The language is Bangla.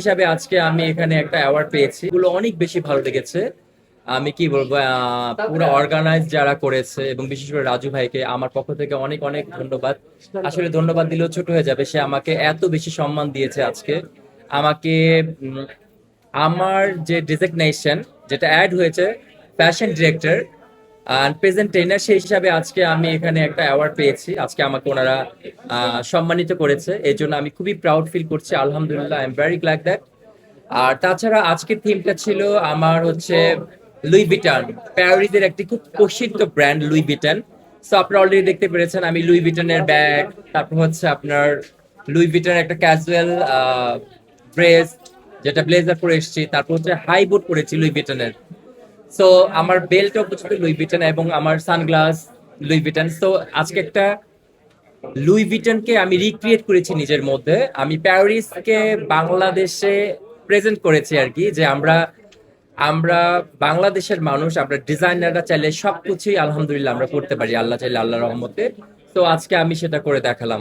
হিসাবে আজকে আমি এখানে একটা অ্যাওয়ার্ড পেয়েছি, এগুলো অনেক বেশি ভালো লেগেছে। আমি কি বলবো, পুরো অর্গানাইজ যারা করেছে এবং বিশেষ করে রাজু ভাইকে আমার পক্ষ থেকে অনেক অনেক ধন্যবাদ। আসলে ধন্যবাদ দিলেও ছোট হয়ে যাবে, সে আমাকে এত বেশি সম্মান দিয়েছে আজকে আমাকে। উম, আমার যে ডেজিগনেশন যেটা অ্যাড হয়েছে ফ্যাশন ডিরেক্টর আর প্রেজেন্ট ট্রেনার, সেই হিসাবে আজকে আমি এখানে একটা অ্যাওয়ার্ড পেয়েছি। আজকে আমাকে ওনারা সম্মানিত করেছে, এই জন্য আমি খুবই প্রাউড ফিল করছি। আলহামদুলিল্লাহ, I am very glad that. আর তাছাড়া আজকের থিমটা ছিল আমার হচ্ছে লুই ভিটান, প্যারিসের একটি খুব প্রসিদ্ধ ব্র্যান্ড লুই ভিটান। সো আপনারা অলরেডি দেখতে পেরেছেন আমি লুই ভিটনের ব্যাগ, তারপর হচ্ছে আপনার লুই ভিটনের একটা ক্যাজুয়াল ড্রেস যেটা ব্লেজার পরে এসেছি, তারপর হচ্ছে হাই বুট পরেছি লুই ভিটনের। সো আমার বেল্টও পছন্দ লুই ভিটন এবং আমার সানগ্লাস লুই ভিটন। সো আজকে একটা লুই ভিটনকে আমি রিক্রিয়েট করেছি নিজের মধ্যে, আমি প্যারিসকে বাংলাদেশে প্রেজেন্ট করেছি আর কি, যে আমরা আমরা বাংলাদেশের মানুষ, আমরা ডিজাইনাররা চাইলে সবকিছুই আলহামদুলিল্লাহ আমরা করতে পারি, আল্লাহ চাইলে আল্লাহর রহমতে। তো আজকে আমি সেটা করে দেখালাম।